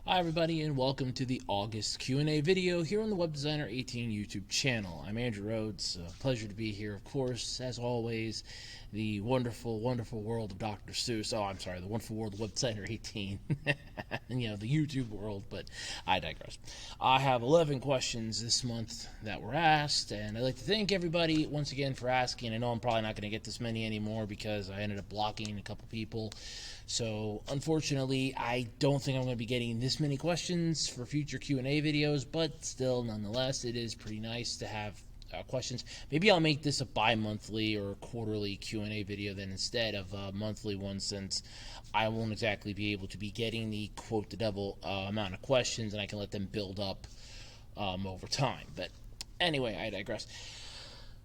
Hi everybody and welcome to the August Q&A video here on the Web Designer 18 YouTube channel. I'm Andrew Rhodes. Pleasure to be here, of course, as always, the wonderful, wonderful world of Dr. Seuss. Oh, I'm sorry, the wonderful world of Web Designer 18. And, the YouTube world, but I digress. I have 11 questions this month that were asked, and I'd like to thank everybody once again for asking. I know I'm probably not going to get this many anymore because I ended up blocking a couple people. So, unfortunately, I don't think I'm going to be getting this many questions for future Q&A videos, but still, nonetheless, it is pretty nice to have questions. Maybe I'll make this a bi-monthly or quarterly Q&A video then instead of a monthly one, since I won't exactly be able to be getting the quote the devil amount of questions, and I can let them build up over time. But anyway, I digress.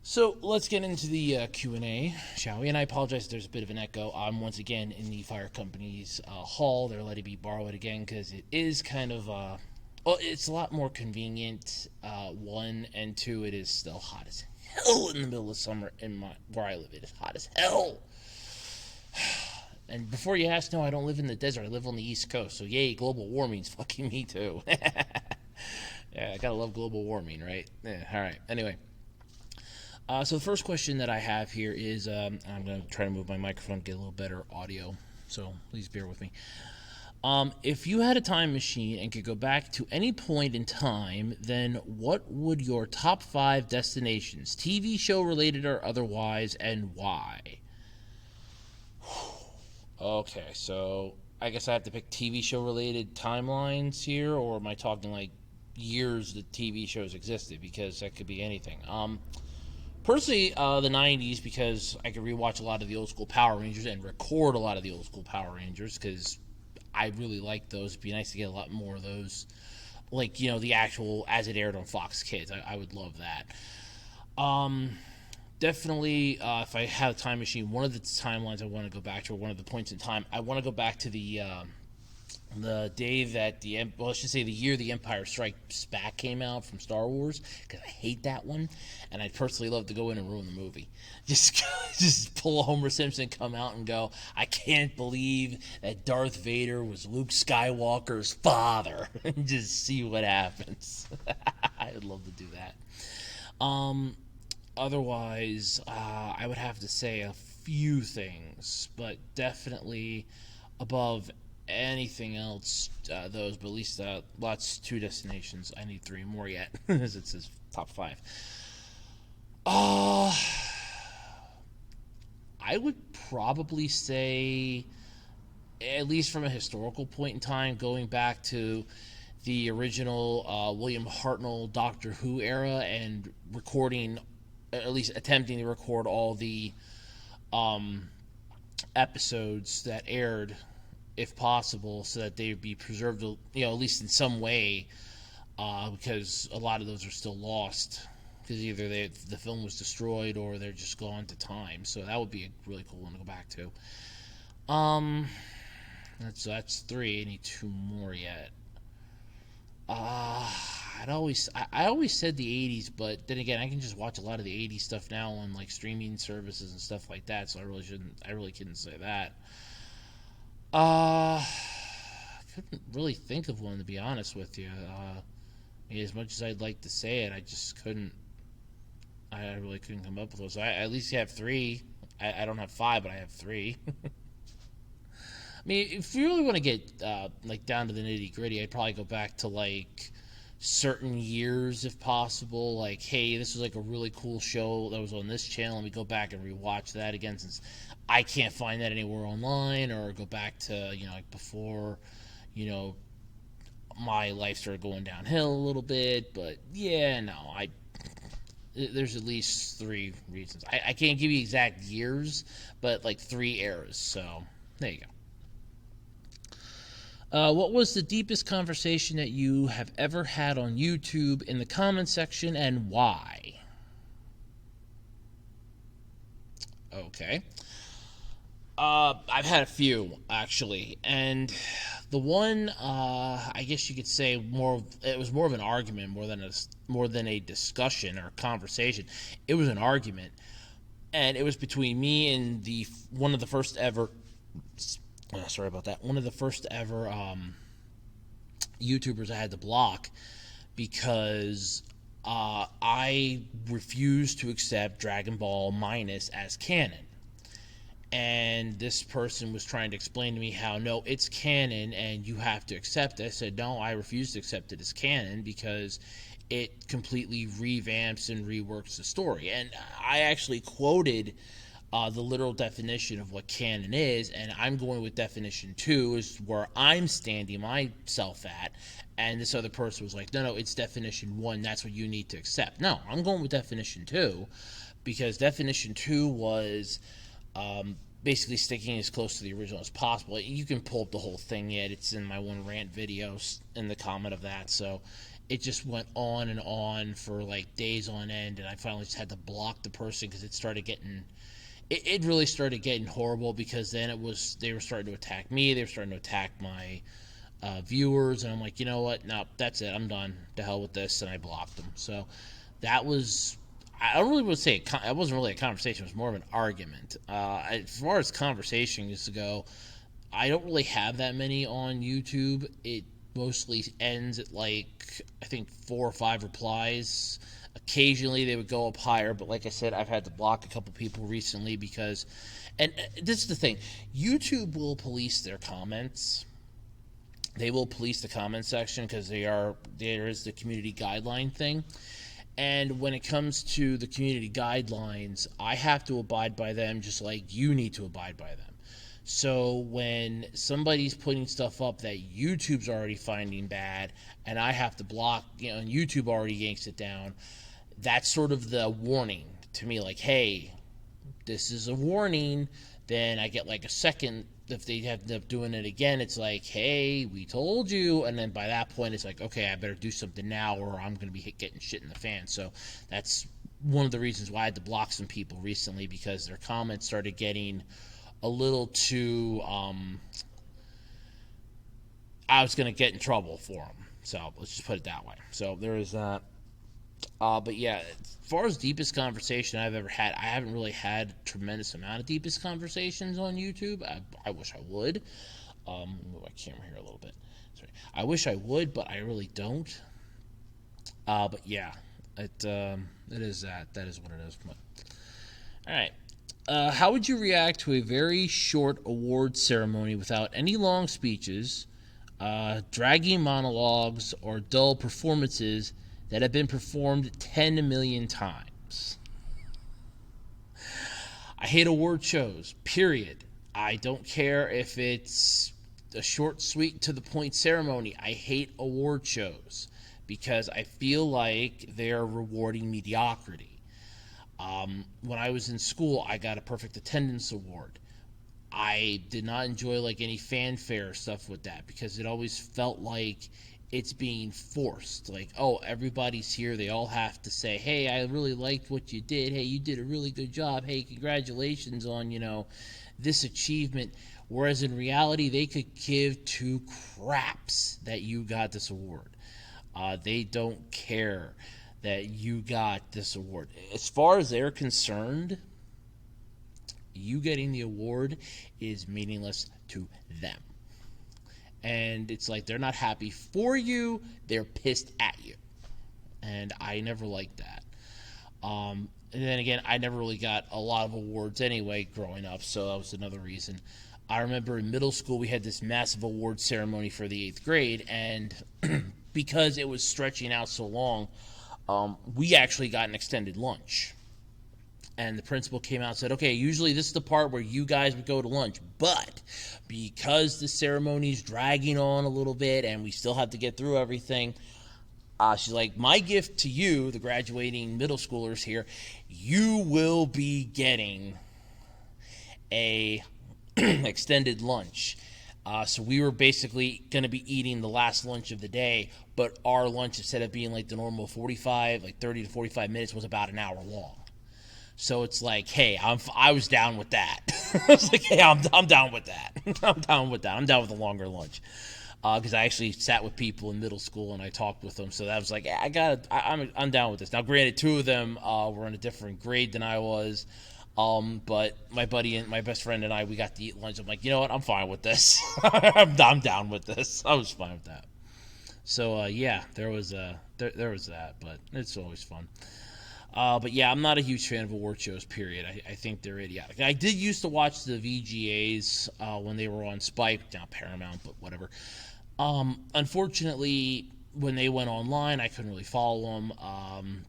So let's get into the Q&A, shall we? And I apologize if there's a bit of an echo. I'm once again in the fire company's hall. They're letting me borrow it again because it is kind of, well, it's a lot more convenient, one, and two, it is still hot as hell in the middle of summer where I live. It is hot as hell. And before you ask, no, I don't live in the desert. I live on the East Coast. So yay, global warming's fucking me too. Yeah, I gotta love global warming, right? Yeah, all right, anyway. So the first question that I have here is, I'm going to try to move my microphone to get a little better audio, so please bear with me. If you had a time machine and could go back to any point in time, then what would your top 5 destinations, TV show related or otherwise, and why? Okay, so I guess I have to pick TV show related timelines here, or am I talking like years that TV shows existed? Because that could be anything. Personally, the 90s, because I could rewatch a lot of the old school Power Rangers and record a lot of the old school Power Rangers, because I really like those. It'd be nice to get a lot more of those, like, the actual, as it aired on Fox Kids. I would love that. Definitely, if I had a time machine, one of the timelines I want to go back to, or one of the points in time, I want to go back to the day that let's just say the year the Empire Strikes Back came out from Star Wars, because I hate that one, and I'd personally love to go in and ruin the movie. Just pull a Homer Simpson, come out and go, I can't believe that Darth Vader was Luke Skywalker's father, and just see what happens. I'd love to do that. Otherwise, I would have to say a few things, but definitely above anything else, those, but at least lots 2 destinations. I need 3 more yet, as it says top 5. I would probably say, at least from a historical point in time, going back to the original William Hartnell Doctor Who era, and recording, at least attempting to record all the episodes that aired, if possible, so that they would be preserved, at least in some way, because a lot of those are still lost, because either the film was destroyed or they're just gone to time. So that would be a really cool one to go back to. That's 3. I need 2 more yet. I always said the 80s, but then again, I can just watch a lot of the 80s stuff now on like streaming services and stuff like that, so I really couldn't say that. I couldn't really think of one, to be honest with you. As much as I'd like to say it, I just couldn't. I really couldn't come up with those. I at least have 3. I don't have 5, but I have 3. I mean, if you really want to get like down to the nitty gritty, I'd probably go back to like certain years if possible. Like, hey, this was like a really cool show that was on this channel, and we go back and rewatch that again, since I can't find that anywhere online, or go back to like before my life started going downhill a little bit. But yeah, no, there's at least 3 reasons. I can't give you exact years, but like 3 eras. So there you go. What was the deepest conversation that you have ever had on YouTube in the comments section, and why? Okay. I've had a few, actually, and the one, I guess you could say it was more of an argument more than a discussion or conversation. It was an argument, and it was between me and one of the first ever. Sorry about that. One of the first ever YouTubers I had to block because I refused to accept Dragon Ball Minus as canon. And this person was trying to explain to me how, no, it's canon and you have to accept it. I said, no, I refuse to accept it as canon because it completely revamps and reworks the story. And I actually quoted the literal definition of what canon is, and I'm going with definition 2 is where I'm standing myself at. And this other person was like, no, it's definition 1. That's what you need to accept. No, I'm going with definition 2 because definition 2 was basically sticking as close to the original as possible. You can pull up the whole thing yet. It's in my one rant video in the comment of that. So it just went on and on for like days on end, and I finally just had to block the person because it started getting... It really started getting horrible because then they were starting to attack me. They were starting to attack my viewers, and I'm like, you know what? No, that's it. I'm done. To hell with this, and I blocked them. So that was... I don't really want to say it wasn't really a conversation. It was more of an argument. As far as conversations go, I don't really have that many on YouTube. It mostly ends at like, I think 4 or 5 replies. Occasionally they would go up higher, but like I said, I've had to block a couple people recently because, and this is the thing, YouTube will police their comments. They will police the comment section because there is the community guideline thing. And when it comes to the community guidelines, I have to abide by them just like you need to abide by them. So when somebody's putting stuff up that YouTube's already finding bad and I have to block, and YouTube already yanks it down, that's sort of the warning to me, like, hey, this is a warning. Then I get like a second. If they end up doing it again, it's like, hey, we told you. And then by that point, it's like, okay, I better do something now or I'm going to be getting shit in the fan. So that's one of the reasons why I had to block some people recently, because their comments started getting a little too, I was going to get in trouble for them. So let's just put it that way. So there is that. But yeah, as far as deepest conversation I've ever had, I haven't really had a tremendous amount of deepest conversations on YouTube. I wish I would. Move my camera here a little bit. Sorry. I wish I would, but I really don't. But yeah, it is that. That is what it is. All right. How would you react to a very short award ceremony without any long speeches, dragging monologues, or dull performances that have been performed 10 million times? I hate award shows, period. I don't care if it's a short, sweet, to the point ceremony. I hate award shows because I feel like they're rewarding mediocrity. When I was in school, I got a perfect attendance award. I did not enjoy like any fanfare stuff with that because it always felt like it's being forced. Like, oh, everybody's here. They all have to say, hey, I really liked what you did. Hey, you did a really good job. Hey, congratulations on, this achievement. Whereas in reality, they could give 2 craps that you got this award. They don't care that you got this award. As far as they're concerned, you getting the award is meaningless to them. And it's like they're not happy for you, they're pissed at you. And I never liked that. And then again, I never really got a lot of awards anyway growing up, so that was another reason. I remember in middle school we had this massive award ceremony for the 8th grade, and because it was stretching out so long, we actually got an extended lunch. And the principal came out and said, okay, usually this is the part where you guys would go to lunch, but because the ceremony's dragging on a little bit and we still have to get through everything, she's like, my gift to you, the graduating middle schoolers here, you will be getting a extended lunch. So we were basically going to be eating the last lunch of the day, but our lunch, instead of being like the normal 30 to 45 minutes, was about an hour long. So it's like, hey, I was down with that. I was like, hey, I'm down with that. I'm down with that. I'm down with a longer lunch. Because I actually sat with people in middle school and I talked with them. So that was like, yeah, I'm down with this. Now, granted, 2 of them were in a different grade than I was. But my buddy and my best friend and I, we got to eat lunch. I'm like, you know what? I'm fine with this. I'm down with this. I was fine with that. So yeah, there was that, but it's always fun. But yeah, I'm not a huge fan of award shows. Period. I think they're idiotic. I did used to watch the VGAs when they were on Spike, now Paramount, but whatever. Unfortunately, when they went online, I couldn't really follow them.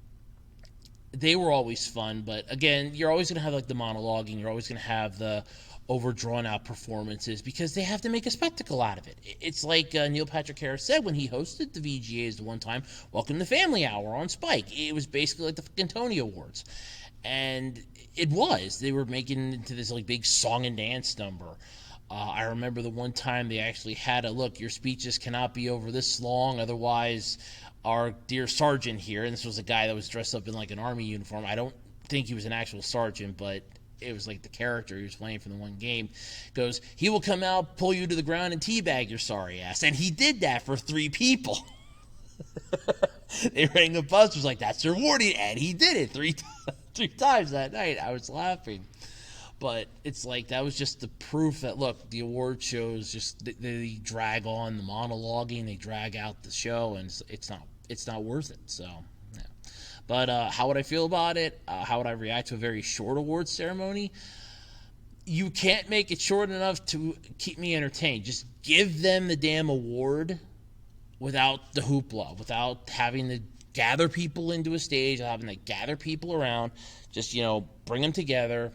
They were always fun, but again, you're always going to have like the monologuing. You're always going to have the over drawn out performances because they have to make a spectacle out of it. It's like Neil Patrick Harris said when he hosted the VGAs the one time, Welcome to Family Hour on Spike. It was basically like the fucking Tony Awards. And it was. They were making it into this like big song and dance number. I remember the one time they actually had a look, your speeches cannot be over this long, otherwise our dear sergeant here, and this was a guy that was dressed up in like an army uniform. I don't think he was an actual sergeant, but it was like the character he was playing for the one game, goes, he will come out, pull you to the ground, and teabag your sorry ass. And he did that for 3 people. They rang the buzz, was like, that's your warning, and he did it three times that night. I was laughing. But it's like, that was just the proof that, look, the award shows just, they drag on the monologuing, they drag out the show, and it's not worth it. So, yeah. But how would I feel about it? How would I react to a very short awards ceremony? You can't make it short enough to keep me entertained. Just give them the damn award without the hoopla, without having to gather people into a stage, having to gather people around. Just, bring them together.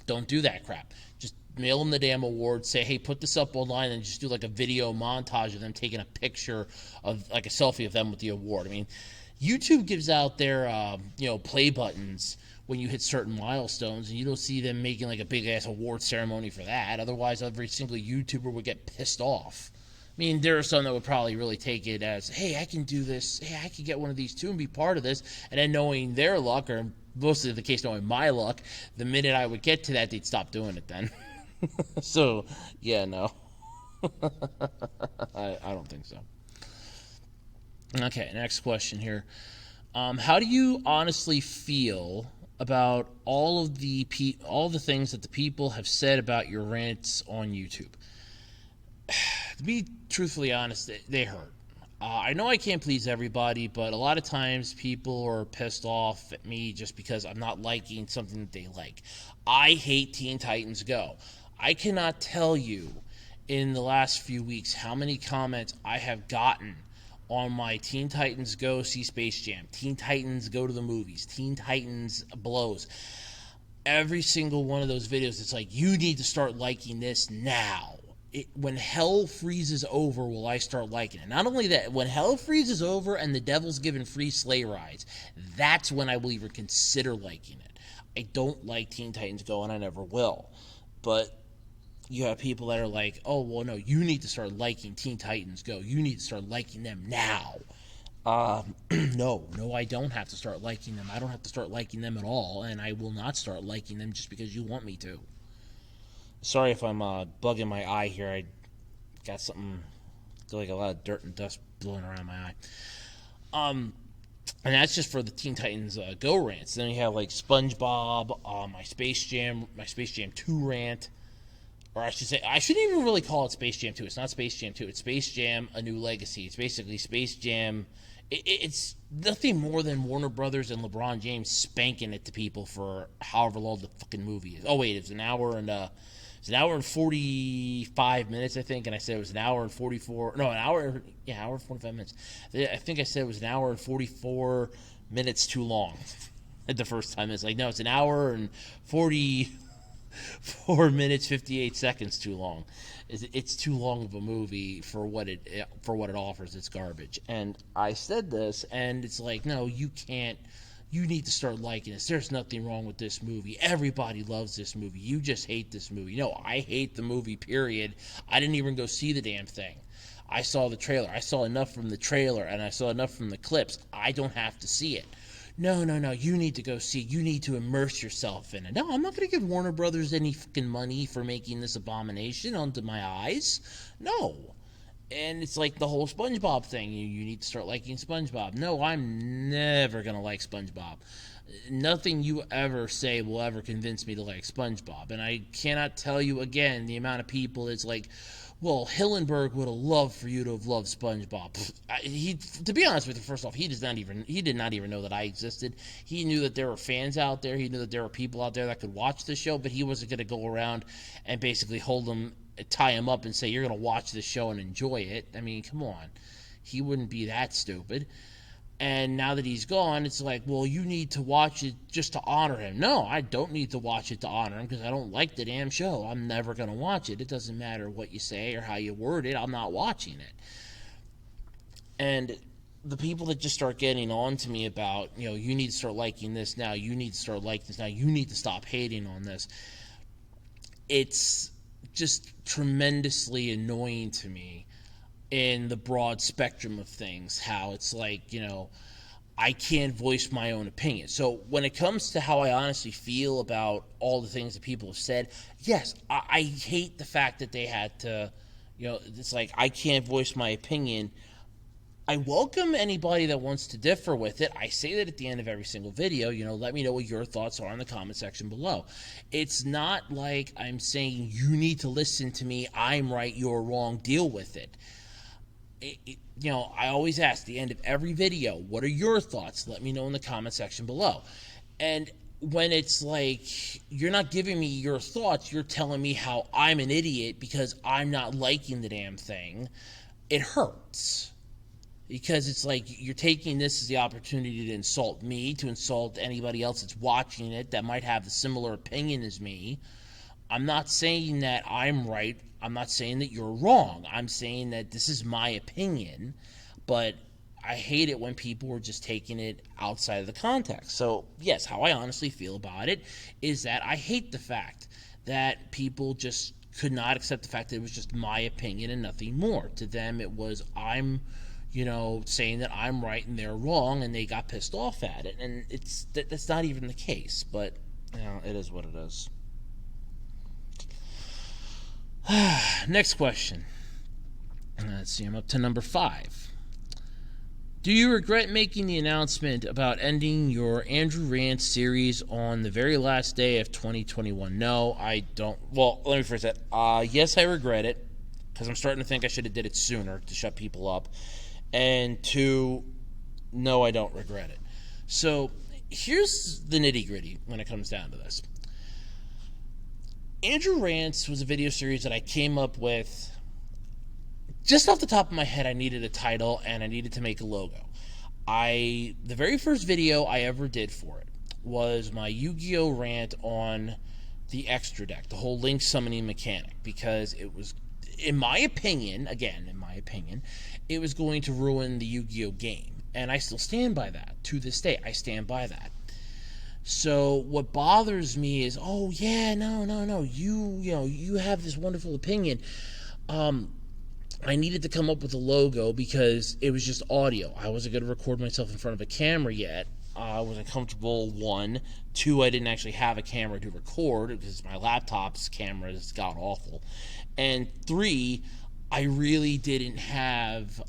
Don't do that crap. Just mail them the damn award. Say, hey, put this up online, and just do like a video montage of them taking a picture of like a selfie of them with the award. I mean, YouTube gives out their play buttons when you hit certain milestones, and you don't see them making like a big ass award ceremony for that. Otherwise, every single YouTuber would get pissed off. I mean, there are some that would probably really take it as, hey, I can do this. Hey, I can get one of these too and be part of this. And then knowing their luck, or mostly the case knowing my luck, the minute I would get to that, they'd stop doing it then. So, yeah, no. I don't think so. Okay, next question here. How do you honestly feel about all the things that the people have said about your rants on YouTube? To be truthfully honest, they hurt. I know I can't please everybody, but a lot of times people are pissed off at me just because I'm not liking something that they like. I hate Teen Titans Go. I cannot tell you in the last few weeks how many comments I have gotten on my Teen Titans Go see Space Jam, Teen Titans Go to the movies, Teen Titans blows. Every single one of those videos, it's like, you need to start liking this now. When hell freezes over, will I start liking it? Not only that, when hell freezes over and the devil's given free sleigh rides, that's when I will even consider liking it. I don't like Teen Titans Go, and I never will. But you have people that are like, oh, well, no, you need to start liking Teen Titans Go. You need to start liking them now. No, I don't have to start liking them. I don't have to start liking them at all, and I will not start liking them just because you want me to. Sorry if I'm bugging my eye here. I got something, like a lot of dirt and dust blowing around my eye. And that's just for the Teen Titans Go rants. Then you have like SpongeBob, my Space Jam 2 rant. Or I should say, I shouldn't even really call it Space Jam 2. It's not Space Jam 2. It's Space Jam: A New Legacy. It's basically Space Jam. It's nothing more than Warner Brothers and LeBron James spanking it to people for however long the fucking movie is. Oh, wait, it's an hour and 45 minutes, I think, and I said it was an hour and 44. No, hour and 45 minutes. I think I said it was an hour and 44 minutes too long. The first time, it's like, no, it's an hour and 44 minutes 58 seconds too long. It's too long of a movie for what it offers. It's garbage. And I said this, and it's like, no, you can't. You need to start liking this. There's nothing wrong with this movie. Everybody loves this movie. You just hate this movie. No, I hate the movie, period. I didn't even go see the damn thing. I saw the trailer. I saw enough from the trailer, and I saw enough from the clips. I don't have to see it. No, you need to go see it. You need to immerse yourself in it. No, I'm not going to give Warner Brothers any fucking money for making this abomination onto my eyes. No. And it's like the whole SpongeBob thing. You need to start liking SpongeBob. No, I'm never going to like SpongeBob. Nothing you ever say will ever convince me to like SpongeBob. And I cannot tell you again the amount of people it's like, well, Hillenberg would have loved for you to have loved SpongeBob. To be honest with you, first off, he did not even know that I existed. He knew that there were fans out there. He knew that there were people out there that could watch the show, but he wasn't going to go around and basically tie him up and say, you're going to watch this show and enjoy it. I mean, come on. He wouldn't be that stupid. And now that he's gone, it's like, well, you need to watch it just to honor him. No, I don't need to watch it to honor him because I don't like the damn show. I'm never going to watch it. It doesn't matter what you say or how you word it. I'm not watching it. And the people that just start getting on to me about, you need to start liking this now. You need to start liking this now. You need to stop hating on this. It's just tremendously annoying to me in the broad spectrum of things, how it's like, I can't voice my own opinion. So when it comes to how I honestly feel about all the things that people have said, yes, I hate the fact that they had to, it's like I can't voice my opinion. I welcome anybody that wants to differ with it. I say that at the end of every single video, let me know what your thoughts are in the comment section below. It's not like I'm saying you need to listen to me, I'm right, you're wrong, deal with it. I always ask at the end of every video, what are your thoughts? Let me know in the comment section below. And when it's like, you're not giving me your thoughts, you're telling me how I'm an idiot because I'm not liking the damn thing, it hurts. Because it's like you're taking this as the opportunity to insult me, to insult anybody else that's watching it that might have a similar opinion as me. I'm not saying that I'm right. I'm not saying that you're wrong. I'm saying that this is my opinion, but I hate it when people are just taking it outside of the context. So, yes, how I honestly feel about it is that I hate the fact that people just could not accept the fact that it was just my opinion and nothing more. To them, it was I'm, saying that I'm right and they're wrong, and they got pissed off at it. And that's not even the case, but, it is what it is. Next question. Let's see, I'm up to number 5. Do you regret making the announcement about ending your Andrew Rants series on the very last day of 2021? No, I don't. Well, let me phrase that. Yes, I regret it, because I'm starting to think I should have did it sooner to shut people up. And 2, no, I don't regret it. So here's the nitty-gritty when it comes down to this. Andrew Rants was a video series that I came up with just off the top of my head. I needed a title and I needed to make a logo. The very first video I ever did for it was my Yu-Gi-Oh! Rant on the extra deck, the whole Link summoning mechanic, because it was, in my opinion, it was going to ruin the Yu-Gi-Oh! Game. And I still stand by that. To this day, I stand by that. So what bothers me is, oh yeah, no, you have this wonderful opinion. I needed to come up with a logo because it was just audio. I wasn't going to record myself in front of a camera yet. I wasn't comfortable, 1. 2, I didn't actually have a camera to record because my laptop's camera is god awful. And 3, I really didn't have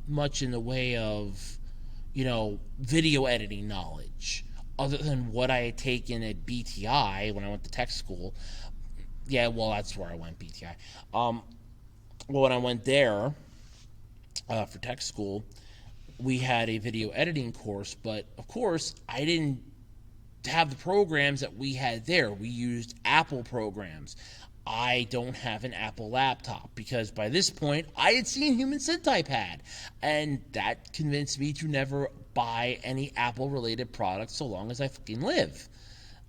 much in the way of, video editing knowledge, other than what I had taken at BTI when I went to tech school. Yeah, well, that's where I went, BTI. Well, when I went there for tech school, we had a video editing course, but of course, I didn't have the programs that we had there. We used Apple programs. I don't have an Apple laptop because by this point, I had seen Human Sentai Pad, and that convinced me to never buy any Apple-related products so long as I fucking live.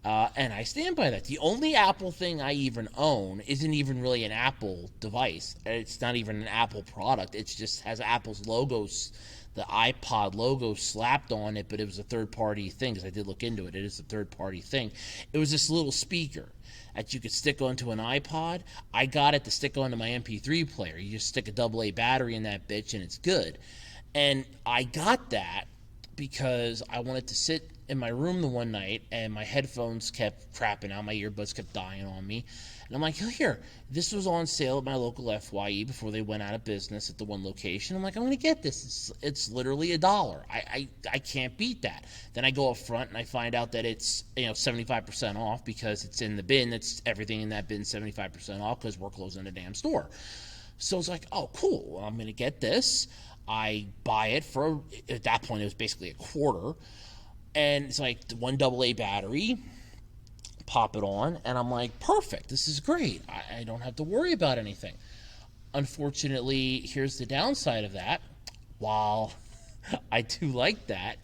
And I stand by that. The only Apple thing I even own isn't even really an Apple device. It's not even an Apple product. It just has Apple's logos, the iPod logo slapped on it, but it was a third-party thing because I did look into it. It is a third-party thing. It was this little speaker that you could stick onto an iPod. I got it to stick onto my MP3 player. You just stick a AA battery in that bitch and it's good. And I got that because I wanted to sit in my room the one night and my headphones kept crapping out. My earbuds kept dying on me. And I'm like, here, this was on sale at my local FYE before they went out of business at the one location. I'm like, I'm going to get this. It's literally $1. I can't beat that. Then I go up front and I find out that it's 75% off because it's in the bin. It's everything in that bin 75% off because we're closing the damn store. So it's like, oh, cool, I'm going to get this. I buy it for, at that point, it was basically a quarter. And it's like one AA battery, pop it on, and I'm like, perfect, this is great. I don't have to worry about anything. Unfortunately, here's the downside of that. While I do like that,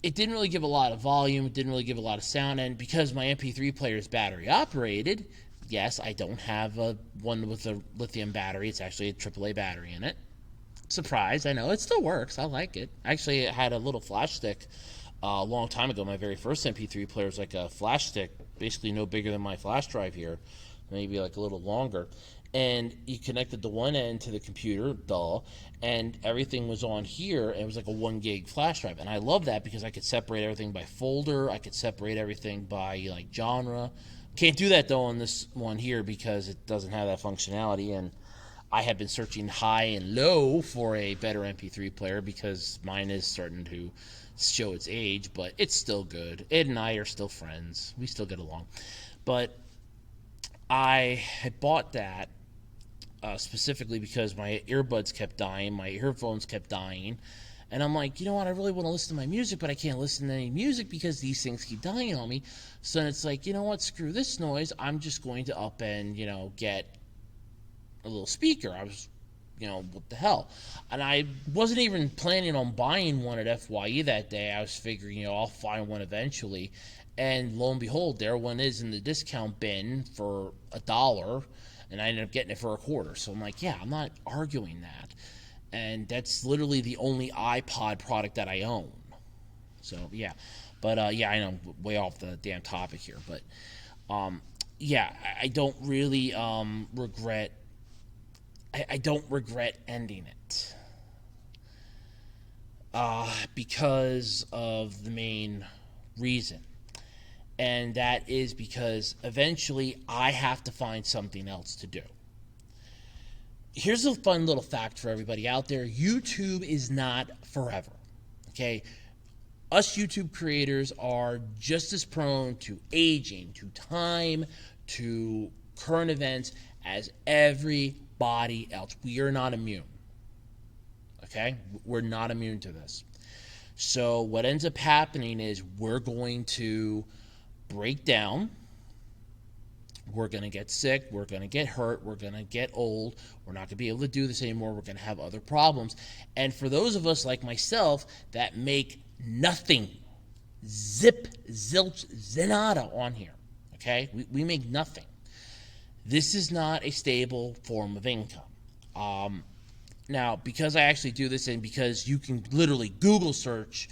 it didn't really give a lot of volume, it didn't really give a lot of sound, and because my MP3 player is battery operated, yes, I don't have a one with a lithium battery. It's actually a AAA battery in it. Surprise, I know, it still works. I like it. Actually, it had a little flash stick a long time ago. My very first MP3 player was like a flash stick, basically no bigger than my flash drive here, maybe like a little longer. And you connected the one end to the computer, and everything was on here, and it was like a 1 gig flash drive. And I love that because I could separate everything by folder, I could separate everything by like genre. Can't do that though on this one here because it doesn't have that functionality, and I have been searching high and low for a better MP3 player because mine is starting to show its age, but it's still good. Ed and I are still friends. We still get along. But I had bought that specifically because my earbuds kept dying, my earphones kept dying, and I'm like, you know what, I really want to listen to my music, but I can't listen to any music because these things keep dying on me. So then it's like, you know what, screw this noise, I'm just going to up and, get a little speaker. I was, what the hell? And I wasn't even planning on buying one at FYE that day. I was figuring, I'll find one eventually. And lo and behold, there one is in the discount bin for $1, and I ended up getting it for a quarter. So I'm like, yeah, I'm not arguing that. And that's literally the only iPod product that I own. So, yeah. But, yeah, I know, way off the damn topic here. But, yeah, I don't really regret... I don't regret ending it. Because of the main reason. And that is because eventually I have to find something else to do. Here's a fun little fact for everybody out there. YouTube is not forever. Okay? Us YouTube creators are just as prone to aging, to time, to current events as everybody else. We are not immune. Okay? We're not immune to this. So what ends up happening is we're going to break down, we're going to get sick, we're going to get hurt, we're going to get old, we're not going to be able to do this anymore, we're going to have other problems. And for those of us like myself that make nothing, zip, zilch, zenada on here, okay, we make nothing. This is not a stable form of income. Now, because I actually do this, and because you can literally Google search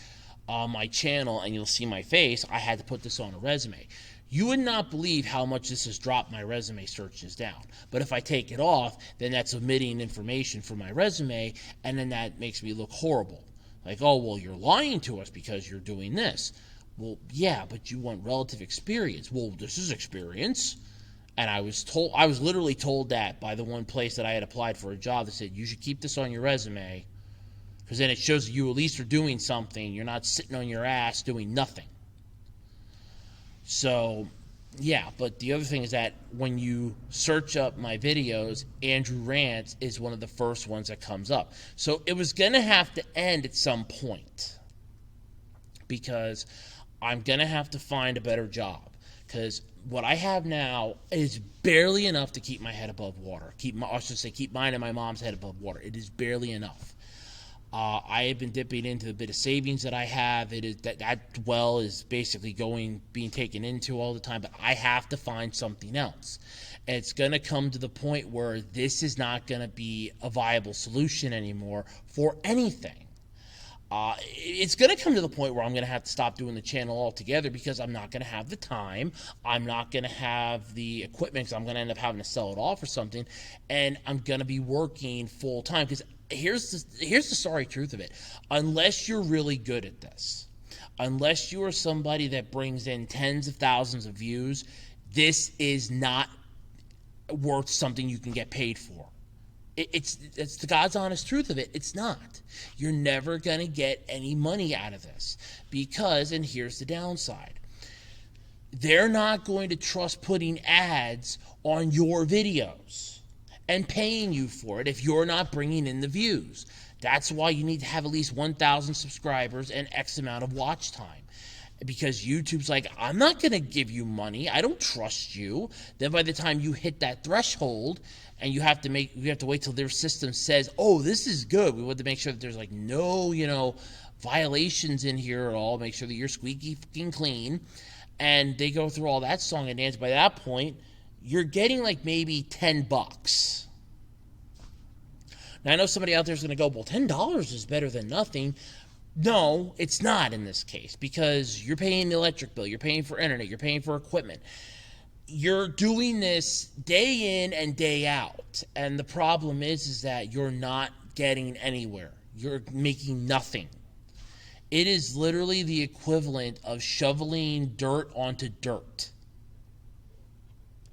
on my channel and you'll see my face, I had to put this on a resume. You would not believe how much this has dropped my resume searches down. But if I take it off, then that's omitting information from my resume, and then that makes me look horrible. Like, oh, well, you're lying to us because you're doing this. Well, yeah, but you want relative experience. Well, this is experience. And I was literally told that by the one place that I had applied for a job that said, you should keep this on your resume, because then it shows that you at least are doing something. You're not sitting on your ass doing nothing. So, yeah, but the other thing is that when you search up my videos, Andrew Rants is one of the first ones that comes up. So it was going to have to end at some point, because I'm going to have to find a better job. Because what I have now is barely enough to keep my head above water. Keep mine and my mom's head above water. It is barely enough. I have been dipping into the bit of savings that I have. It is that well is basically being taken into all the time, but I have to find something else. And it's going to come to the point where this is not going to be a viable solution anymore for anything. It's going to come to the point where I'm going to have to stop doing the channel altogether, because I'm not going to have the time. I'm not going to have the equipment, because I'm going to end up having to sell it off or something, and I'm going to be working full time. Because here's the sorry truth of it. Unless you're really good at this, unless you are somebody that brings in tens of thousands of views, this is not worth something you can get paid for. It's the God's honest truth of it. It's not. You're never going to get any money out of this, because, and here's the downside, they're not going to trust putting ads on your videos. and paying you for it if you're not bringing in the views. That's why you need to have at least 1,000 subscribers and X amount of watch time. Because YouTube's like, I'm not going to give you money. I don't trust you. Then by the time you hit that threshold and you have to wait till their system says, oh, this is good. We want to make sure that there's like no, violations in here at all. Make sure that you're squeaky fucking clean. And they go through all that song and dance. By that point, you're getting like maybe $10. Now, I know somebody out there is going to go, well, $10 is better than nothing. No, it's not in this case, because you're paying the electric bill, you're paying for internet, you're paying for equipment. You're doing this day in and day out. And the problem is that you're not getting anywhere. You're making nothing. It is literally the equivalent of shoveling dirt onto dirt.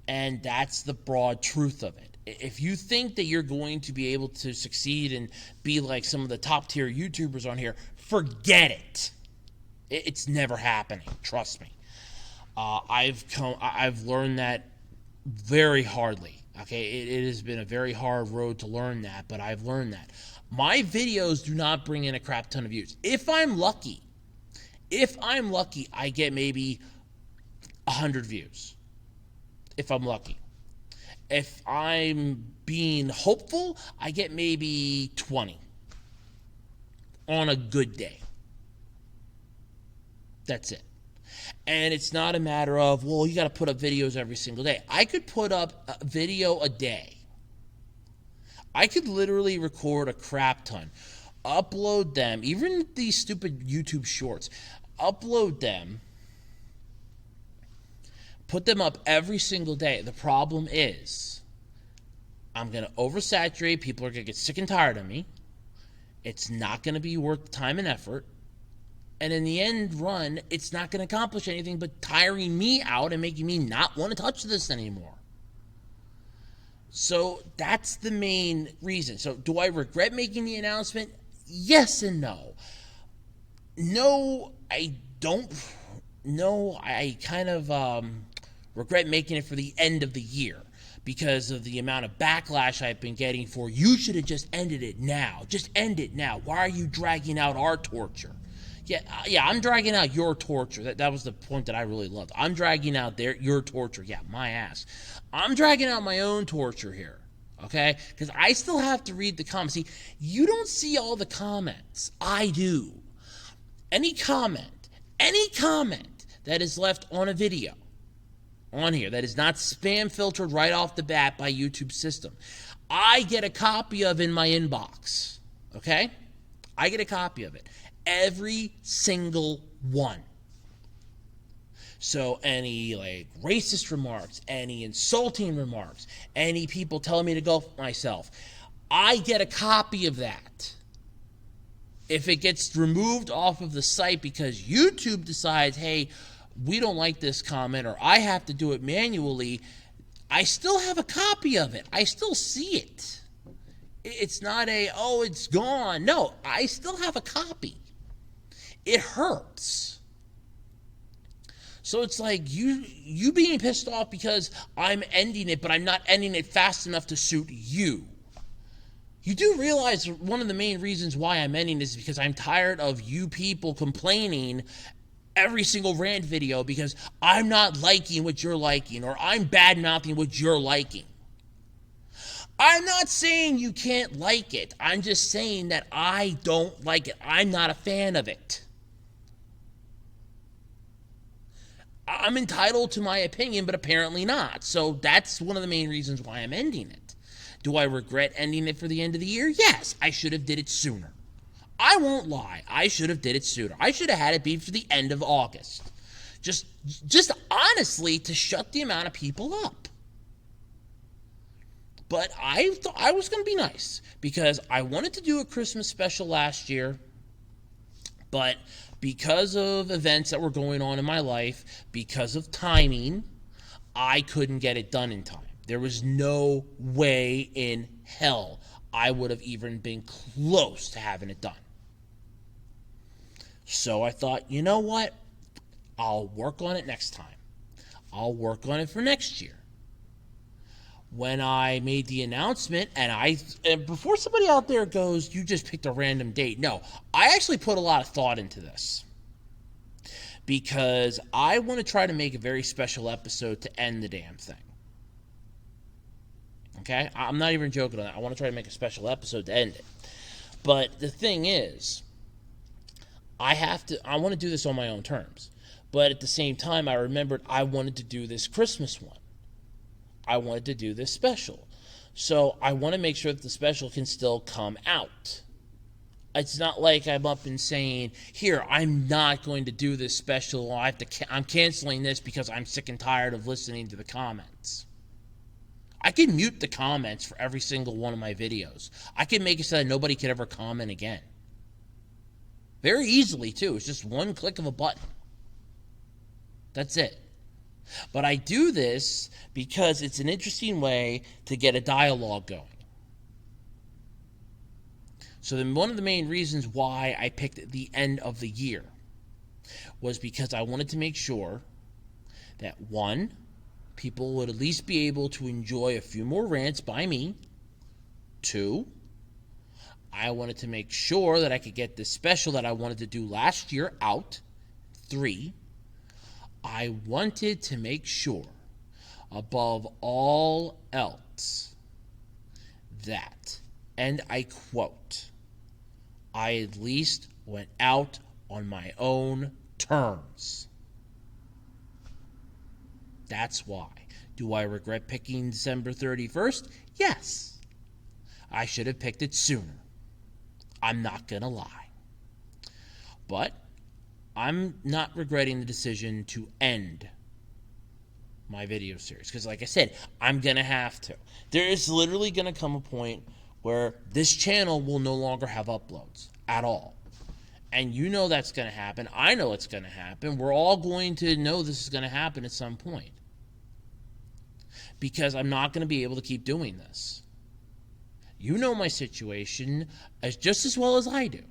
And that's the broad truth of it. If you think that you're going to be able to succeed and be like some of the top tier YouTubers on here, forget it. It's never happening. Trust me. I've learned that very hardly. Okay, it has been a very hard road to learn that, but I've learned that. My videos do not bring in a crap ton of views. If I'm lucky, I get maybe 100 views. If I'm lucky. If I'm being hopeful, I get maybe 20 on a good day. That's it. And it's not a matter of, well, you got to put up videos every single day. I could put up a video a day. I could literally record a crap ton, upload them, even these stupid YouTube shorts, upload them, put them up every single day. The problem is, I'm going to oversaturate. People are going to get sick and tired of me. It's not going to be worth the time and effort. And in the end run, it's not going to accomplish anything but tiring me out and making me not want to touch this anymore. So that's the main reason. So do I regret making the announcement? Yes and no. No, I don't. No, I kind of regret making it for the end of the year because of the amount of backlash I've been getting for, you should have just ended it now. Just end it now. Why are you dragging out our torture? Yeah, I'm dragging out your torture. That was the point that I really loved. I'm dragging out your torture. Yeah, my ass. I'm dragging out my own torture here, okay? Because I still have to read the comments. See, you don't see all the comments. I do. Any comment that is left on a video on here that is not spam filtered right off the bat by YouTube's system, I get a copy of in my inbox, okay? I get a copy of it. Every single one. So any like racist remarks, any insulting remarks, any people telling me to go f myself, I get a copy of that. If it gets removed off of the site because YouTube decides, hey, we don't like this comment, or I have to do it manually, I still have a copy of it. I still see it. It's not oh, it's gone. No, I still have a copy. It hurts. So it's like you being pissed off because I'm ending it, but I'm not ending it fast enough to suit you. You do realize one of the main reasons why I'm ending this is because I'm tired of you people complaining every single rant video because I'm not liking what you're liking, or I'm bad-mouthing what you're liking. I'm not saying you can't like it. I'm just saying that I don't like it. I'm not a fan of it. I'm entitled to my opinion, but apparently not. So that's one of the main reasons why I'm ending it. Do I regret ending it for the end of the year? Yes, I should have did it sooner. I won't lie. I should have did it sooner. I should have had it be for the end of August. Just honestly, to shut the amount of people up. But I thought I was going to be nice because I wanted to do a Christmas special last year, but because of events that were going on in my life, because of timing, I couldn't get it done in time. There was no way in hell I would have even been close to having it done. So I thought, you know what? I'll work on it next time. I'll work on it for next year. when I made the announcement, and before somebody out there goes, you just picked a random date. No, I actually put a lot of thought into this because I want to try to make a very special episode to end the damn thing. Okay? I'm not even joking on that. I want to try to make a special episode to end it. But the thing is, I want to do this on my own terms. But at the same time, I remembered I wanted to do this Christmas one. I wanted to do this special. So I want to make sure that the special can still come out. It's not like I'm up and saying, here, I'm not going to do this special. I'm canceling this because I'm sick and tired of listening to the comments. I can mute the comments for every single one of my videos. I can make it so that nobody can ever comment again. Very easily, too. It's just one click of a button. That's it. But I do this because it's an interesting way to get a dialogue going. So then one of the main reasons why I picked the end of the year was because I wanted to make sure that, one, people would at least be able to enjoy a few more rants by me. Two, I wanted to make sure that I could get this special that I wanted to do last year out. Three, I wanted to make sure, above all else, that, and I quote, I at least went out on my own terms. That's why. Do I regret picking December 31st? Yes. I should have picked it sooner. I'm not going to lie. But I'm not regretting the decision to end my video series. Because like I said, I'm going to have to. There is literally going to come a point where this channel will no longer have uploads at all. And you know that's going to happen. I know it's going to happen. We're all going to know this is going to happen at some point. Because I'm not going to be able to keep doing this. You know my situation just as well as I do.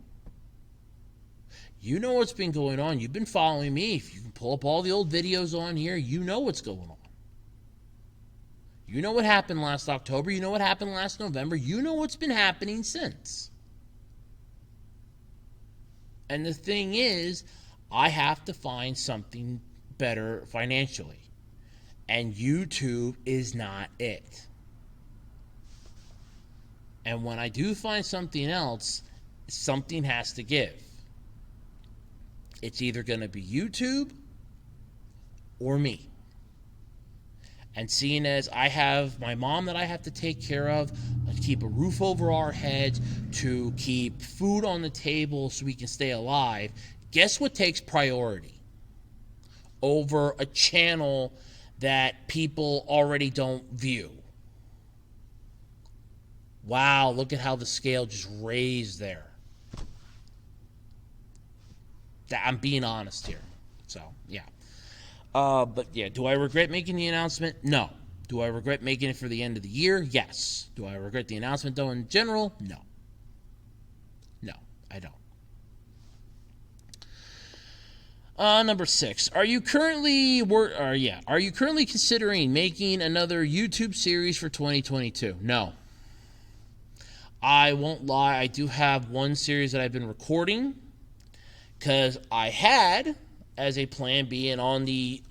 You know what's been going on. You've been following me. If you can pull up all the old videos on here, you know what's going on. You know what happened last October. You know what happened last November. You know what's been happening since. And the thing is, I have to find something better financially. And YouTube is not it. And when I do find something else, something has to give. It's either going to be YouTube or me. And seeing as I have my mom that I have to take care of, to keep a roof over our heads, to keep food on the table so we can stay alive, guess what takes priority over a channel that people already don't view? Wow, look at how the scale just raised there. I'm being honest here. So, yeah. But, yeah, do I regret making the announcement? No. Do I regret making it for the end of the year? Yes. Do I regret the announcement, though, in general? No. No, I don't. Number 6. Are you currently considering making another YouTube series for 2022? No. I won't lie, I do have one series that I've been recording because I had as a plan B, and on the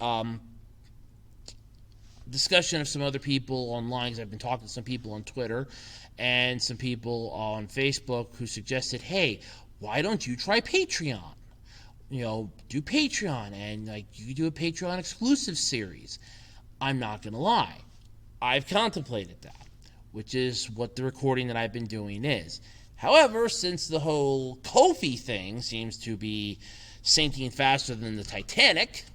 discussion of some other people online, because I've been talking to some people on Twitter and some people on Facebook who suggested, hey, why don't you try Patreon? You know, do Patreon, and like you could do a Patreon exclusive series. I'm not going to lie. I've contemplated that, which is what the recording that I've been doing is. However, since the whole Ko-fi thing seems to be sinking faster than the Titanic,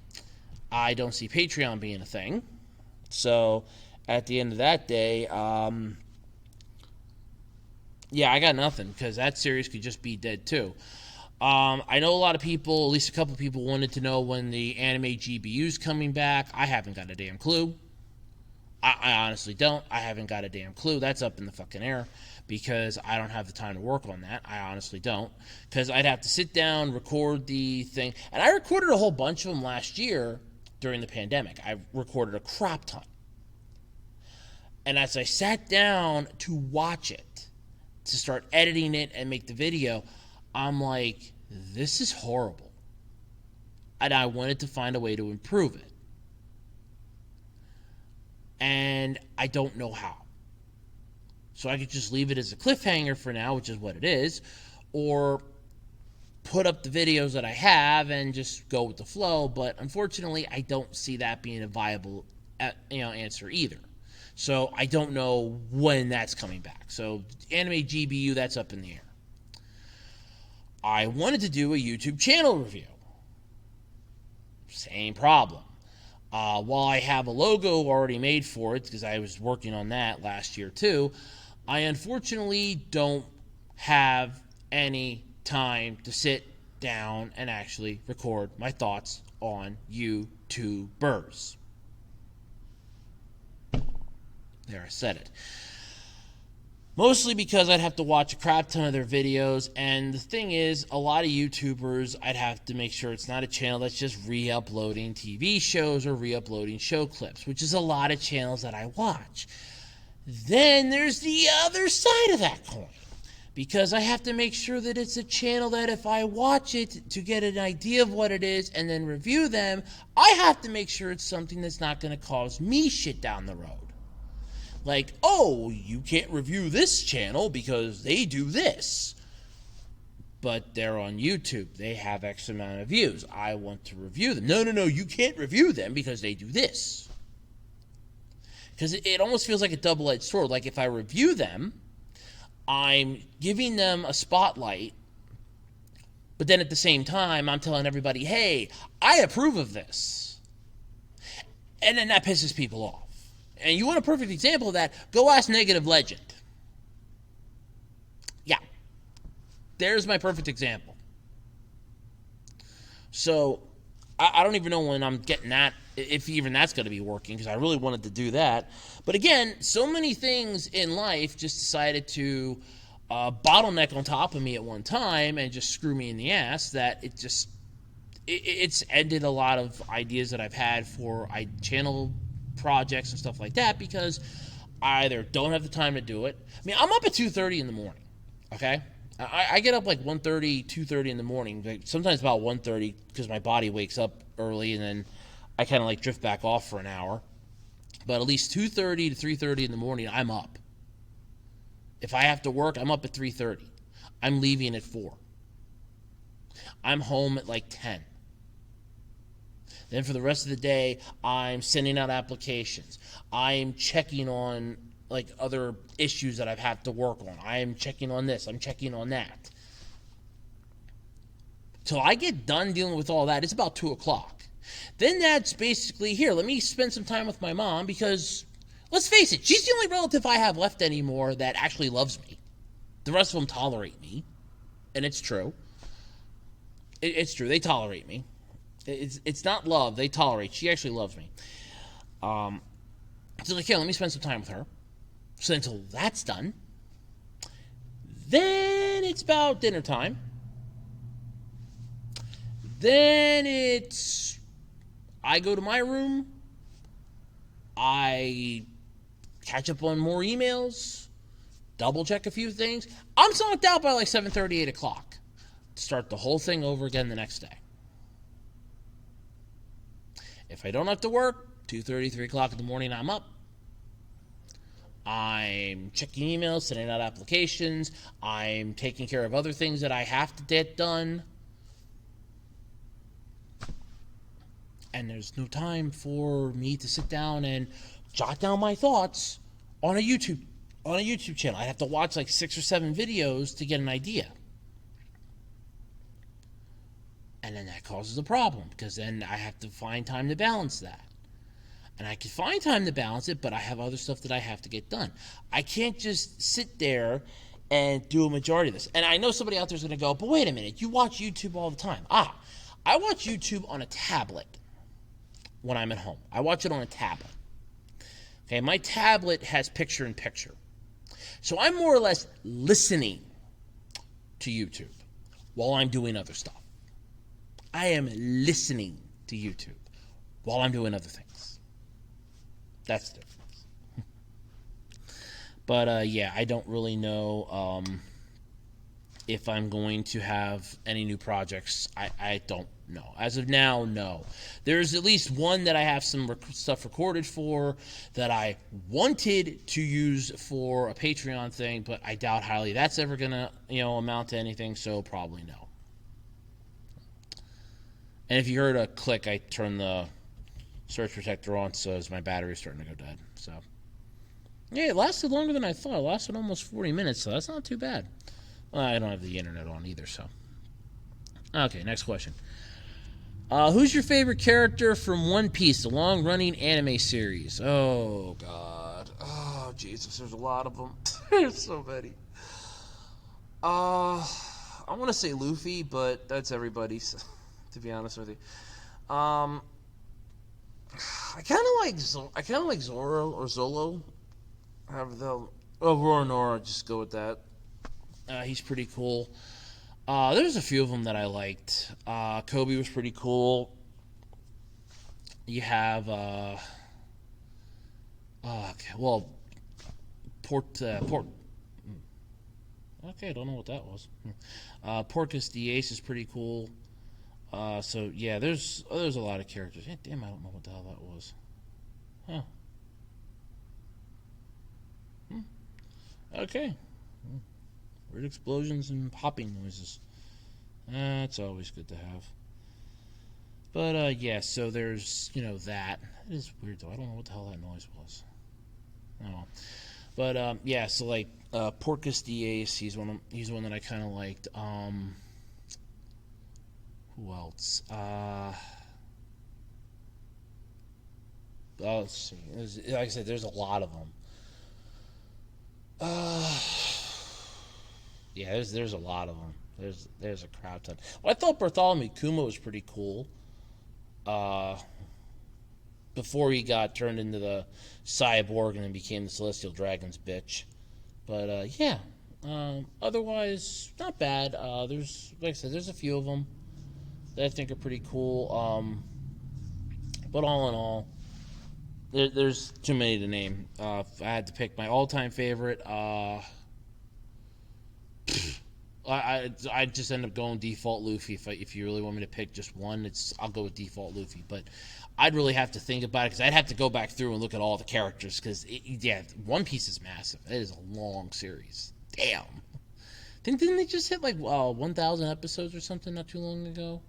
I don't see Patreon being a thing. So, at the end of that day, yeah, I got nothing, because that series could just be dead too. I know a lot of people, at least a couple of people, wanted to know when the anime GBU's coming back. I haven't got a damn clue. I honestly don't. I haven't got a damn clue. That's up in the fucking air because I don't have the time to work on that. I honestly don't. Because I'd have to sit down, record the thing. And I recorded a whole bunch of them last year during the pandemic. I recorded a crap ton. And as I sat down to watch it, to start editing it and make the video, I'm like, this is horrible. And I wanted to find a way to improve it. And I don't know how. So I could just leave it as a cliffhanger for now, which is what it is, or put up the videos that I have and just go with the flow. But unfortunately, I don't see that being a viable answer either. So I don't know when that's coming back. So Anime GBU, that's up in the air. I wanted to do a YouTube channel review. Same problem. While I have a logo already made for it, because I was working on that last year too, I unfortunately don't have any time to sit down and actually record my thoughts on YouTubers. There, I said it. Mostly because I'd have to watch a crap ton of their videos, and the thing is, a lot of YouTubers, I'd have to make sure it's not a channel that's just re-uploading TV shows or re-uploading show clips, which is a lot of channels that I watch. Then there's the other side of that coin, because I have to make sure that it's a channel that if I watch it to get an idea of what it is and then review them, I have to make sure it's something that's not going to cause me shit down the road. Like, oh, you can't review this channel because they do this. But they're on YouTube. They have X amount of views. I want to review them. No, you can't review them because they do this. Because it almost feels like a double-edged sword. Like, if I review them, I'm giving them a spotlight, but then at the same time, I'm telling everybody, hey, I approve of this. And then that pisses people off. And you want a perfect example of that, go ask Negative Legend. Yeah. There's my perfect example. So, I don't even know when I'm getting that, if even that's going to be working, because I really wanted to do that. But again, so many things in life just decided to bottleneck on top of me at one time and just screw me in the ass that it's ended a lot of ideas that I've had for channel projects and stuff like that, because I either don't have the time to do it. I mean, I'm up at 2:30 in the morning, okay? I get up like 1:30, 2:30 in the morning, like sometimes about 1:30, because my body wakes up early, and then I kind of like drift back off for an hour. But at least 2:30 to 3:30 in the morning, I'm up. If I have to work, I'm up at 3:30. I'm leaving at 4. I'm home at like 10. Then for the rest of the day, I'm sending out applications. I'm checking on like other issues that I've had to work on. I'm checking on this. I'm checking on that. Till I get done dealing with all that, it's about 2 o'clock. Then that's basically, here, let me spend some time with my mom, because let's face it, she's the only relative I have left anymore that actually loves me. The rest of them tolerate me. And it's true. It's true. They tolerate me. It's not love. They tolerate. She actually loves me. So like, yeah, let me spend some time with her. So until that's done, then it's about dinner time. Then I go to my room. I catch up on more emails. Double check a few things. I'm zonked out by like 7:30, 8 o'clock. Start the whole thing over again the next day. If I don't have to work, 2:30, 3 o'clock in the morning, I'm up. I'm checking emails, sending out applications. I'm taking care of other things that I have to get done. And there's no time for me to sit down and jot down my thoughts on a YouTube channel. I'd have to watch like 6 or 7 videos to get an idea. And then that causes a problem, because then I have to find time to balance that. And I can find time to balance it, but I have other stuff that I have to get done. I can't just sit there and do a majority of this. And I know somebody out there is going to go, but wait a minute, you watch YouTube all the time. I watch YouTube on a tablet when I'm at home. I watch it on a tablet. Okay, my tablet has picture-in-picture. So I'm more or less listening to YouTube while I'm doing other stuff. I am listening to YouTube while I'm doing other things. That's the difference. But yeah, I don't really know if I'm going to have any new projects. I don't know. As of now, no. There's at least one that I have some stuff recorded for that I wanted to use for a Patreon thing, but I doubt highly that's ever going to, amount to anything, so probably no. And if you heard a click, I turned the surge protector on, so my battery's starting to go dead. So, yeah, it lasted longer than I thought. It lasted almost 40 minutes, so that's not too bad. I don't have the internet on either, so. Okay, next question. Who's your favorite character from One Piece, the long-running anime series? Oh, God. Oh, Jesus, there's a lot of them. There's so many. I want to say Luffy, but that's everybody's, to be honest with you. I kind of like Zoro or Zolo. Roronoa, just go with that. He's pretty cool. There's a few of them that I liked. Kobe was pretty cool. You have, okay, well, okay, I don't know what that was. Porcus the Ace is pretty cool. So yeah, there's a lot of characters. Damn, I don't know what the hell that was. Huh. Okay. Weird explosions and popping noises. That's always good to have. But yeah, so there's that. It is weird though. I don't know what the hell that noise was. Oh. But yeah, so like Porcus the Ace, he's one that I kind of liked. Who else? Let's see. Like I said, there's a lot of them. Yeah, there's a lot of them. There's a crowd ton. Well, I thought Bartholomew Kuma was pretty cool. Before he got turned into the cyborg and then became the Celestial Dragon's bitch. But yeah. Otherwise, not bad. There's, like I said, there's a few of them that I think are pretty cool. But all in all, there's too many to name. If I had to pick my all-time favorite, I just end up going default Luffy. If you really want me to pick just one, I'll go with default Luffy. But I'd really have to think about it because I'd have to go back through and look at all the characters because One Piece is massive. It is a long series. Damn. Didn't they just hit like 1,000 episodes or something not too long ago?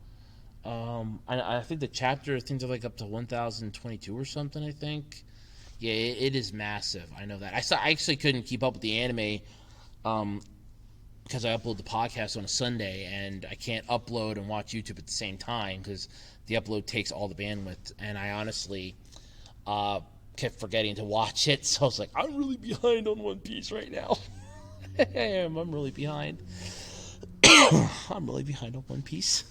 I think the chapter things are like up to 1,022 or something. I think. Yeah, it is massive. I know that. I actually couldn't keep up with the anime. Because I upload the podcast on a Sunday and I can't upload and watch YouTube at the same time because the upload takes all the bandwidth. And I honestly kept forgetting to watch it. So I was like, I'm really behind on One Piece right now. I am. I'm really behind. I'm really behind on One Piece.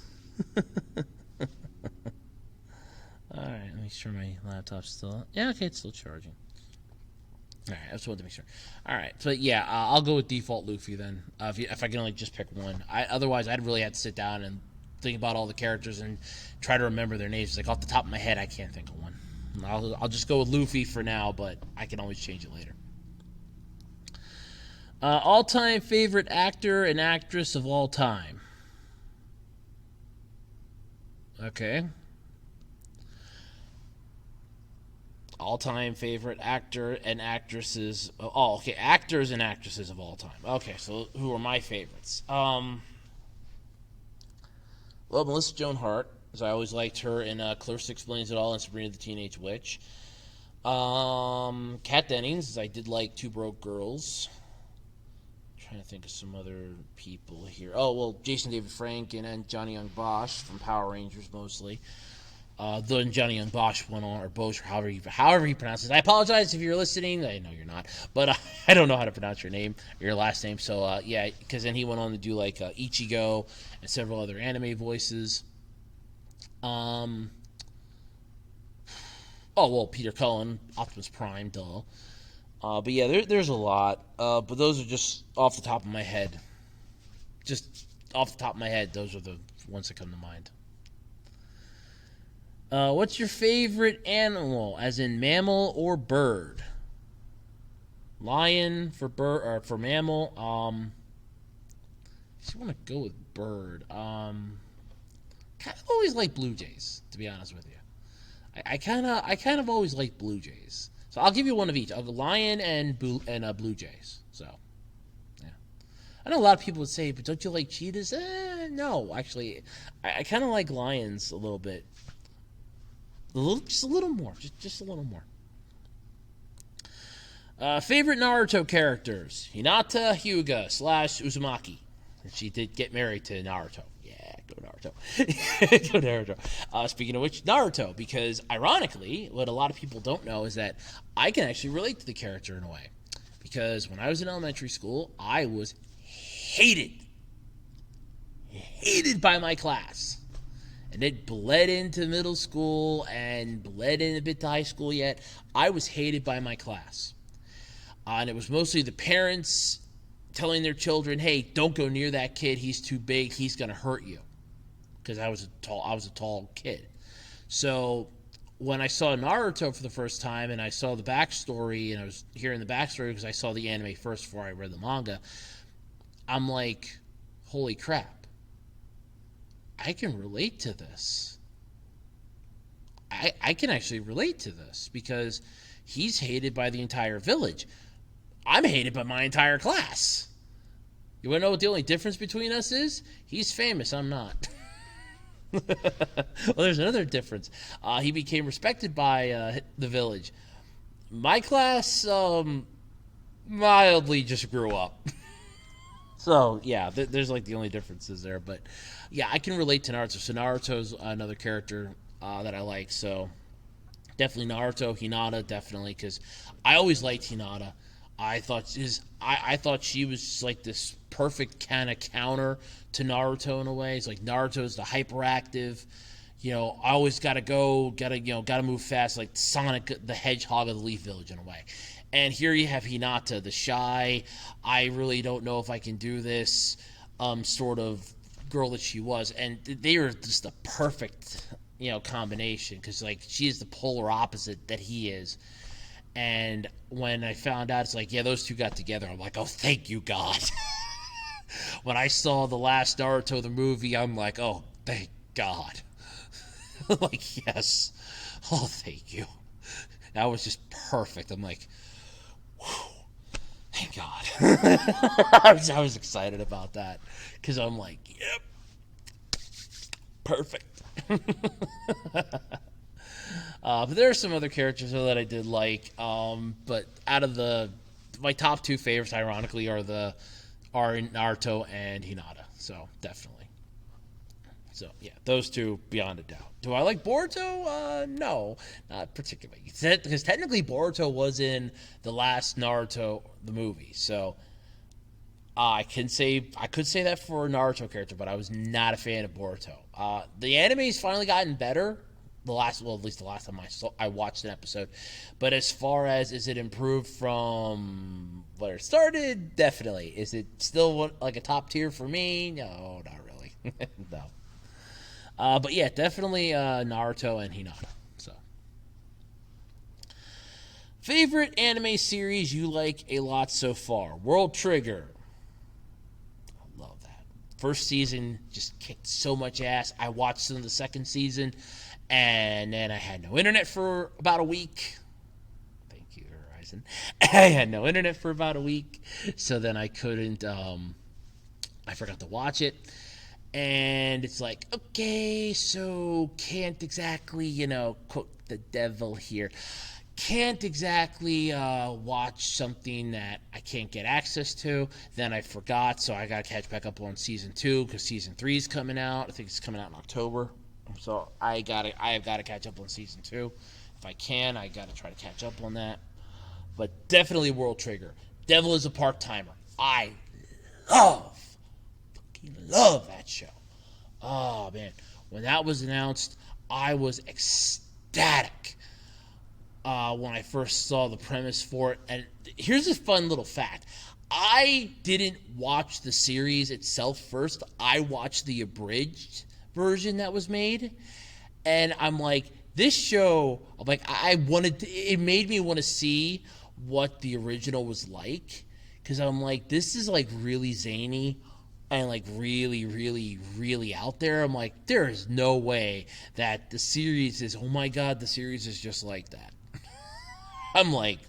Alright, let me make sure my laptop's still... Yeah, okay, it's still charging. Alright, I just wanted to make sure. Alright, so yeah, I'll go with default Luffy then. If I can only just pick one. Otherwise, I'd really have to sit down and think about all the characters and try to remember their names. Like, off the top of my head, I can't think of one. I'll just go with Luffy for now, but I can always change it later. All-time favorite actor and actress of all time. Okay. All-time favorite actor and actresses. Oh, okay. Actors and actresses of all time. Okay, so who are my favorites? Well, Melissa Joan Hart, as I always liked her in Clarissa Explains It All and Sabrina the Teenage Witch. Kat Dennings, as I did like Two Broke Girls. I'm trying to think of some other people here. Oh, well, Jason David Frank and Johnny Young Bosch from Power Rangers mostly. Then Johnny Young Bosch went on, or Bosch, or however he pronounces it. I apologize if you're listening. I know you're not, but I don't know how to pronounce your name, or your last name. So yeah, because then he went on to do like Ichigo and several other anime voices. Oh well, Peter Cullen, Optimus Prime, duh. But yeah, there's a lot. But those are just off the top of my head. Just off the top of my head, those are the ones that come to mind. What's your favorite animal, as in mammal or bird? Lion for bird or for mammal. I just want to go with bird. Kind of always like blue jays, to be honest with you. I kind of always like blue jays. So I'll give you one of each. A lion and blue jays. So yeah, I know a lot of people would say, but don't you like cheetahs? No, actually, I kind of like lions a little bit. Just a little more. Just a little more. Favorite Naruto characters: Hinata, Hyuga / Uzumaki. She did get married to Naruto. Yeah, go Naruto. Go Naruto. Speaking of which, Naruto, because ironically, what a lot of people don't know is that I can actually relate to the character in a way. Because when I was in elementary school, I was hated by my class. And it bled into middle school and bled in a bit to high school yet. I was hated by my class. And it was mostly the parents telling their children, hey, don't go near that kid. He's too big. He's going to hurt you. Because I was a tall kid. So when I saw Naruto for the first time and I saw the backstory, and I was hearing the backstory because I saw the anime first before I read the manga, I'm like, holy crap. I can relate to this. I can actually relate to this because he's hated by the entire village. I'm hated by my entire class. You want to know what the only difference between us is? He's famous, I'm not. Well, there's another difference. He became respected by the village. My class mildly just grew up. So, yeah, there's like the only differences there. But, yeah, I can relate to Naruto. So Naruto's another character that I like. So, definitely Naruto, Hinata, definitely. Because I always liked Hinata. I thought she was like this perfect kind of counter to Naruto in a way. It's like Naruto's the hyperactive, I always gotta move fast, like Sonic the Hedgehog of the Leaf Village in a way. And here you have Hinata, the shy, I really don't know if I can do this, sort of girl that she was. And they were just the perfect, combination, because like she is the polar opposite that he is. And when I found out, it's like, yeah, those two got together. I'm like, oh, thank you, God. When I saw the last Naruto, the movie, I'm like, oh, thank God. Like, yes. Oh, thank you. That was just perfect. I'm like, whew, thank God. I was excited about that. Because I'm like, yep, perfect. But there are some other characters that I did like. But out of my top two favorites, ironically, are Naruto and Hinata. So definitely. So yeah, those two beyond a doubt. Do I like Boruto? No, not particularly. Because technically Boruto was in the last Naruto the movie. So I could say that for a Naruto character, but I was not a fan of Boruto. The anime's finally gotten better. At least the last time I watched an episode. But as far as, is it improved from where it started? Definitely. Is it still like a top tier for me? No, not really. No. But yeah, definitely Naruto and Hinata. So, favorite anime series you like a lot so far? World Trigger. I love that. First season just kicked so much ass. I watched some of the second season. And then I had no internet for about a week. Thank you, Verizon. I had no internet for about a week. So then I couldn't, I forgot to watch it. And it's like, okay, so can't exactly, quote the devil here. Can't exactly watch something that I can't get access to. Then I forgot, so I got to catch back up on season 2 because season 3 is coming out. I think it's coming out in October. So I have got to catch up on season 2. If I can, I got to try to catch up on that. But definitely World Trigger. Devil is a part-timer. I love that show. Oh, man. When that was announced, I was ecstatic when I first saw the premise for it. And here's a fun little fact. I didn't watch the series itself first. I watched the abridged version that was made, and I'm like, this show, I'm like, it made me want to see what the original was like, because I'm like, this is like really zany and like really, really, really out there. I'm like, there is no way that the series is, oh my god, the series is just like that. I'm like,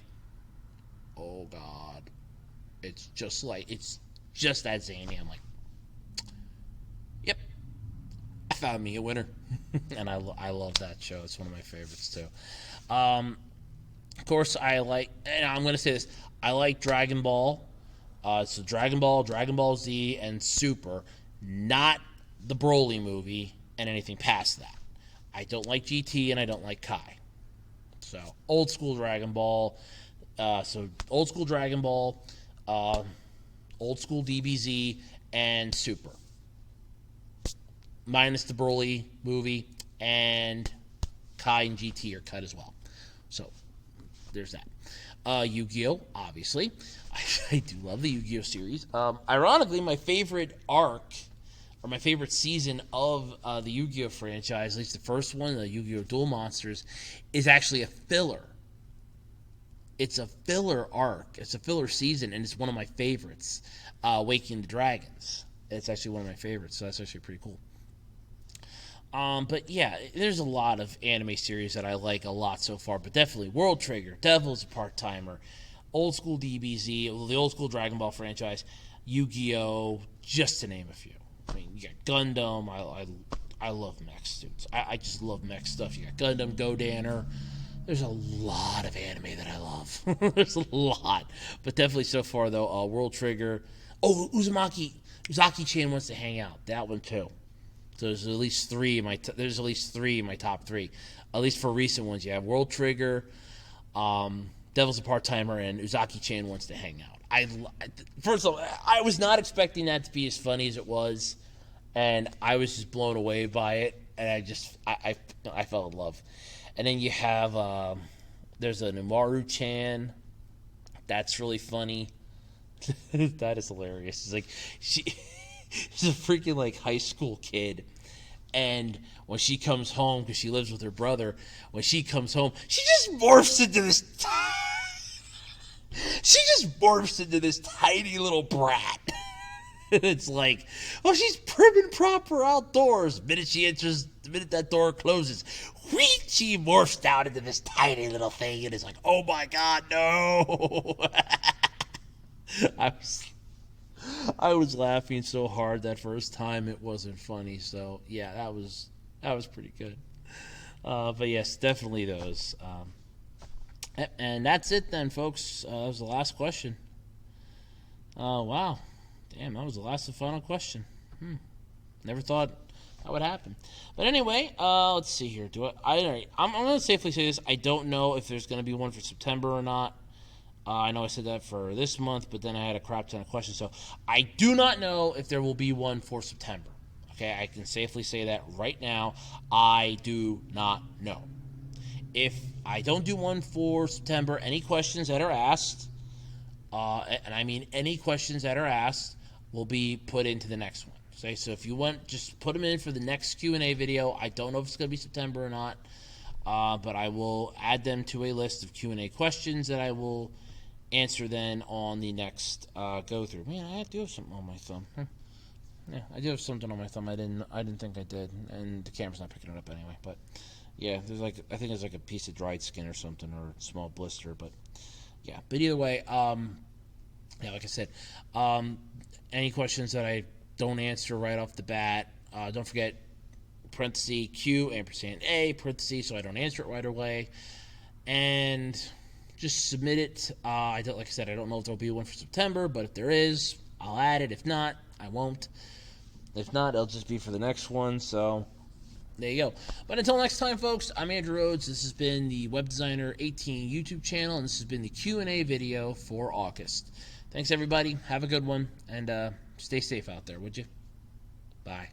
oh god, it's just that zany. I'm like, yep, I found me a winner. And I love that show. It's one of my favorites too. Of course, I like, and I'm going to say this, I like Dragon Ball. So Dragon Ball, Dragon Ball Z, and Super, not the Broly movie and anything past that. I don't like GT and I don't like Kai. So old school Dragon Ball. Old school Dragon Ball, old school DBZ, and Super. Minus the Broly movie, and Kai and GT are cut as well. So there's that. Yu-Gi-Oh, obviously. I do love the Yu-Gi-Oh series. Ironically, my favorite arc, or my favorite season of the Yu-Gi-Oh franchise, at least the first one, the Yu-Gi-Oh! Duel Monsters, is actually a filler. It's a filler arc. It's a filler season, and it's one of my favorites. Waking the Dragons. It's actually one of my favorites, so that's actually pretty cool. But yeah, there's a lot of anime series that I like a lot so far, but definitely World Trigger, Devil's a Part-Timer, old school DBZ, the old school Dragon Ball franchise, Yu-Gi-Oh, just to name a few. I mean, you got Gundam. I love mechs, dudes. I just love mech stuff. You got Gundam, Godanner. There's a lot of anime that I love. There's a lot, but definitely so far though, World Trigger. Oh, Uzaki-chan wants to hang out. That one too. So there's at least three in my top three, at least for recent ones. You have World Trigger, Devil's a Part-Timer, and Uzaki-chan wants to hang out. First of all, I was not expecting that to be as funny as it was, and I was just blown away by it, and I fell in love. And then you have there's a Umaru-chan. That's really funny. That is hilarious. It's like she's a freaking like high school kid, and when she comes home, because she lives with her brother, when she comes home, she just morphs into this. She just morphs into this tiny little brat. It's like, oh, she's prim and proper outdoors. The minute that door closes, whee, she morphs down into this tiny little thing, and it's like, oh my god, no! I was laughing so hard that first time it wasn't funny. So yeah, that was pretty good. But yes, definitely those. And that's it then, folks. That was the last question. Wow, damn, that was the last and final question. Never thought that would happen. But anyway, let's see here. I'm going to safely say this. I don't know if there's going to be one for September or not. I know I said that for this month, but then I had a crap ton of questions. So I do not know if there will be one for September. Okay, I can safely say that right now. I do not know. If I don't do one for September, any questions that are asked, and I mean any questions that are asked, will be put into the next one. Okay, so if you want, just put them in for the next Q&A video. I don't know if it's going to be September or not, but I will add them to a list of Q&A questions that I will answer then on the next go through. Man, I do have something on my thumb. Yeah, I do have something on my thumb. I didn't think I did, and the camera's not picking it up anyway. But yeah, I think there's like a piece of dried skin or something, or a small blister. But yeah, but either way, yeah, like I said, any questions that I don't answer right off the bat, don't forget parenthesis Q ampersand A parenthesis, so I don't answer it right away, and just submit it. Like I said, I don't know if there'll be one for September, but if there is, I'll add it. If not, I won't. If not, it'll just be for the next one. So there you go. But until next time, folks, I'm Andrew Rhodes. This has been the Web Designer 18 YouTube channel, and this has been the Q&A video for August. Thanks, everybody. Have a good one, and stay safe out there, would you? Bye.